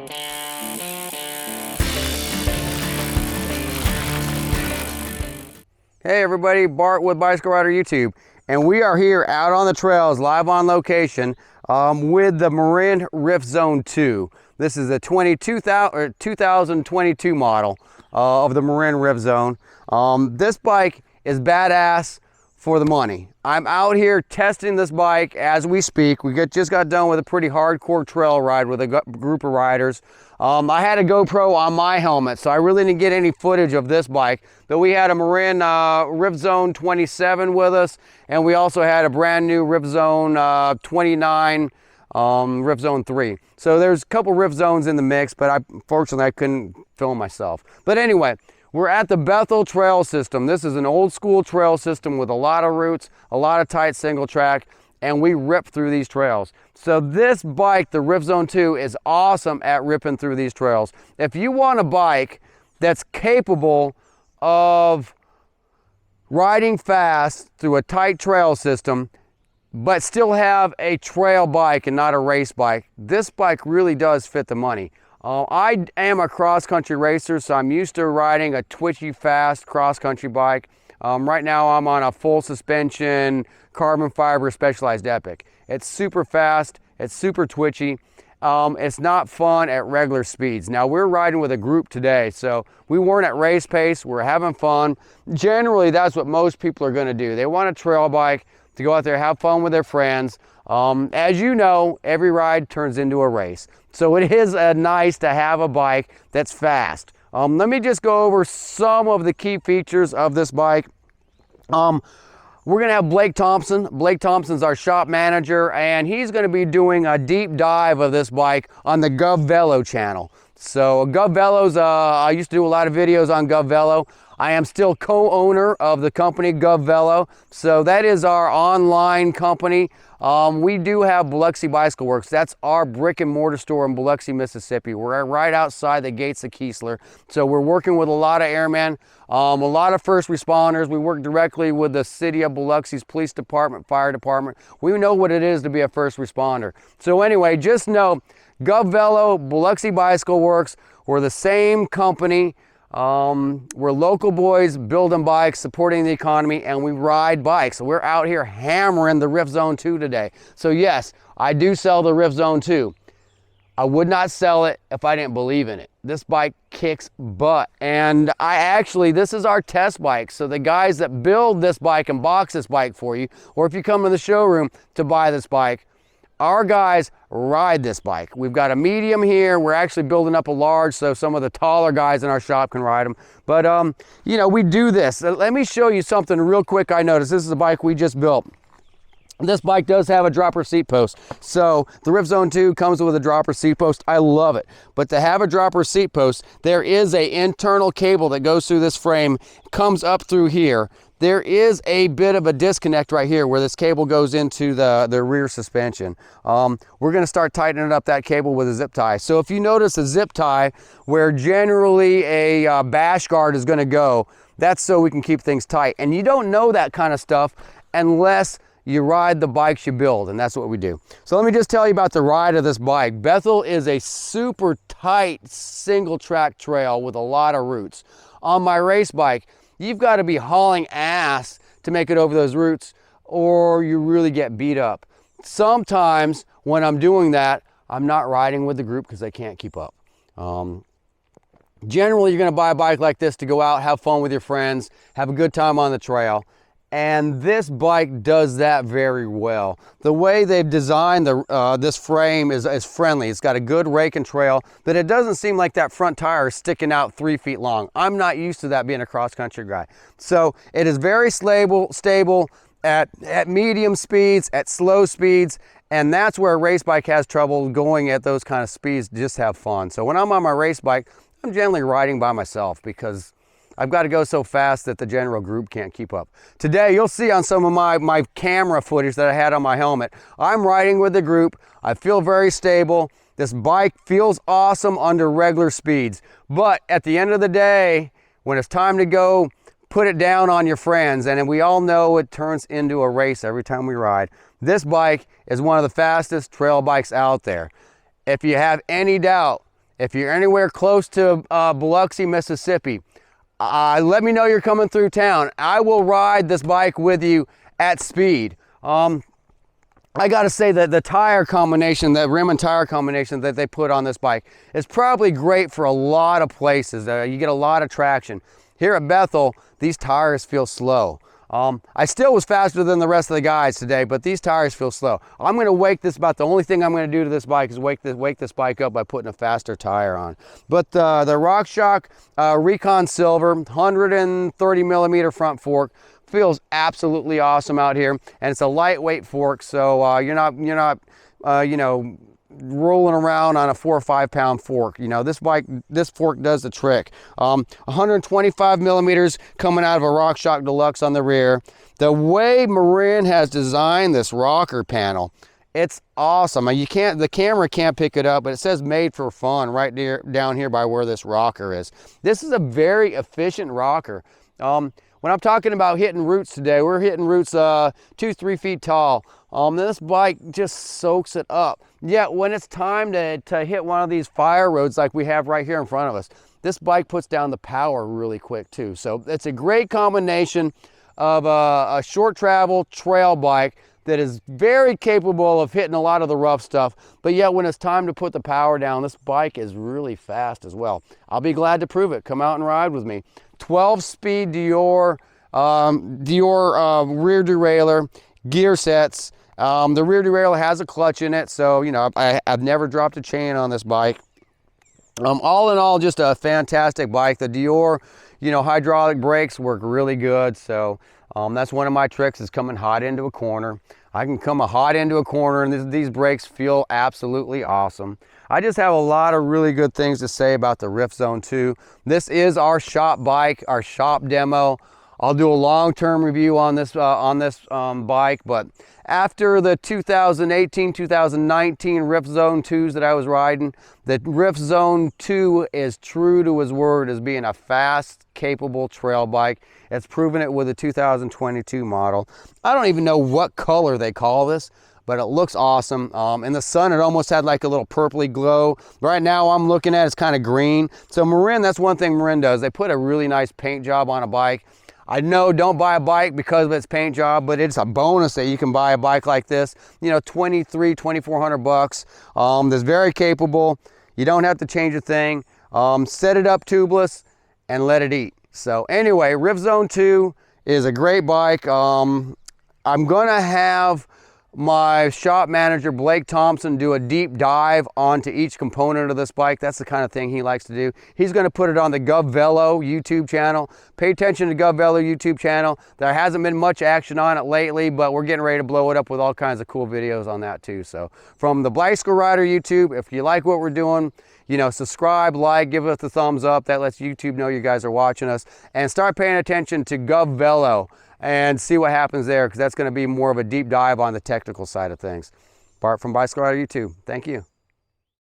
Hey everybody, Bart with Bicycle Rider YouTube, and we are here out on the trails, live on location, with the Marin Rift Zone 2. This is a 2022 model of the Marin Rift Zone. This bike is badass for the money. I'm out here testing this bike as we speak. We just got done with a pretty hardcore trail ride with a group of riders. I had a GoPro on my helmet, so I really didn't get any footage of this bike, but we had a Marin Rift Zone 27 with us, and we also had a brand new Rift Zone 29 Rift Zone 3. So there's a couple Rift Zones in the mix, but fortunately I couldn't film myself. But anyway, we're at the Bethel trail system. This is an old school trail system with a lot of routes, a lot of tight single track, and we rip through these trails. So this bike, the Rift Zone 2, is awesome at ripping through these trails. If you want a bike that's capable of riding fast through a tight trail system, but still have a trail bike and not a race bike, this bike really does fit the money. I am a cross-country racer, so I'm used to riding a twitchy, fast cross-country bike. Right now I'm on a full suspension, carbon fiber Specialized Epic. It's super fast, it's super twitchy. It's not fun at regular speeds. Now we're riding with a group today, so we weren't at race pace, we're having fun. Generally, that's what most people are gonna do. They want a trail bike to go out there, have fun with their friends. As you know, every ride turns into a race. So it is nice to have a bike that's fast. Let me just go over some of the key features of this bike. We're gonna have Blake Thompson. Blake Thompson's our shop manager, and he's gonna be doing a deep dive of this bike on the GovVelo channel. So GovVelo's, I used to do a lot of videos on GovVelo. I am still co-owner of the company GovVelo, so that is our online company. We do have Biloxi Bicycle Works. That's our brick and mortar store in Biloxi, Mississippi. We're right outside the gates of Keesler. So we're working with a lot of airmen, a lot of first responders. We work directly with the city of Biloxi's police department, fire department. We know what it is to be a first responder. So anyway, just know GovVelo, Biloxi Bicycle Works, we're the same company. We're local boys building bikes, supporting the economy, and we ride bikes. So we're out here hammering the Rift Zone 2 today. So yes, I do sell the Rift Zone 2. I would not sell it if I didn't believe in it. This bike kicks butt. And this is our test bike. So the guys that build this bike and box this bike for you, or if you come to the showroom to buy this bike, our guys ride this bike. We've got a medium here. We're actually building up a large, so some of the taller guys in our shop can ride them. But, you know, we do this. Let me show you something real quick I noticed. This is a bike we just built. This bike does have a dropper seat post. So the Rift Zone 2 comes with a dropper seat post. I love it. But to have a dropper seat post, there is an internal cable that goes through this frame, comes up through here. There is a bit of a disconnect right here where this cable goes into the rear suspension. We're gonna start tightening up that cable with a zip tie. So if you notice a zip tie where generally a bash guard is gonna go, that's so we can keep things tight. And you don't know that kind of stuff unless you ride the bikes you build, and that's what we do. So let me just tell you about the ride of this bike. Bethel is a super tight single track trail with a lot of routes. On my race bike, you've got to be hauling ass to make it over those routes, or you really get beat up. Sometimes when I'm doing that, I'm not riding with the group because they can't keep up. Generally, you're going to buy a bike like this to go out, have fun with your friends, have a good time on the trail. And this bike does that very well. The way they've designed this frame is friendly. It's got a good rake and trail, but it doesn't seem like that front tire is sticking out 3 feet long. I'm not used to that being a cross-country guy. So it is very stable at medium speeds, at slow speeds, and that's where a race bike has trouble going at those kind of speeds to just have fun. So when I'm on my race bike, I'm generally riding by myself because I've got to go so fast that the general group can't keep up. Today, you'll see on some of my camera footage that I had on my helmet, I'm riding with the group. I feel very stable. This bike feels awesome under regular speeds. But at the end of the day, when it's time to go put it down on your friends, and we all know it turns into a race every time we ride, this bike is one of the fastest trail bikes out there. If you have any doubt, if you're anywhere close to Biloxi, Mississippi, let me know you're coming through town. I will ride this bike with you at speed. I gotta say that the tire combination, the rim and tire combination that they put on this bike is probably great for a lot of places. You get a lot of traction. Here at Bethel, these tires feel slow. I still was faster than the rest of the guys today, but these tires feel slow. I'm gonna wake this, about the only thing I'm gonna do to this bike is wake this bike up by putting a faster tire on. But the RockShox Recon Silver, 130 millimeter front fork, feels absolutely awesome out here, and it's a lightweight fork, so you're not you know, rolling around on a 4 or 5 pound fork. You know, this fork does the trick. 125 millimeters coming out of a RockShox Deluxe on the rear. The way Marin has designed this rocker panel, it's awesome. The camera can't pick it up, but it says made for fun right down here by where this rocker is. This is a very efficient rocker. When I'm talking about hitting roots today, we're hitting roots 2-3 feet tall. This bike just soaks it up. Yet when it's time to hit one of these fire roads like we have right here in front of us, this bike puts down the power really quick too. So it's a great combination of a short travel trail bike that is very capable of hitting a lot of the rough stuff, but yet when it's time to put the power down, this bike is really fast as well. I'll be glad to prove it. Come out and ride with me. 12-speed dior rear derailleur, gear sets. The rear derailleur has a clutch in it, so you know I've never dropped a chain on this bike. All in all, just a fantastic bike. The dior, you know, hydraulic brakes work really good, so that's one of my tricks, is coming hot into a corner. I can come hot into a corner, and these brakes feel absolutely awesome. I just have a lot of really good things to say about the Rift Zone 2. This is our shop bike, our shop demo. I'll do a long-term review on this bike, but after the 2018, 2019 Rift Zone 2s that I was riding, the Rift Zone 2 is true to his word as being a fast, capable trail bike. It's proven it with the 2022 model. I don't even know what color they call this, but it looks awesome. In the sun, it almost had like a little purpley glow. Right now, I'm looking at it's kind of green. So Marin, that's one thing Marin does. They put a really nice paint job on a bike. I know, don't buy a bike because of its paint job, but it's a bonus that you can buy a bike like this. You know, $2,400 bucks. That's very capable. You don't have to change a thing. Set it up tubeless and let it eat. So anyway, Rift Zone 2 is a great bike. I'm gonna have my shop manager, Blake Thompson, do a deep dive onto each component of this bike. That's the kind of thing he likes to do. He's gonna put it on the GovVelo YouTube channel. Pay attention to GovVelo YouTube channel. There hasn't been much action on it lately, but we're getting ready to blow it up with all kinds of cool videos on that too. So from the Bicycle Rider YouTube, if you like what we're doing, you know, subscribe, like, give us a thumbs up. That lets YouTube know you guys are watching us. And start paying attention to GovVelo and see what happens there, because that's going to be more of a deep dive on the technical side of things. Bart from Bicycle Rider YouTube. Thank you.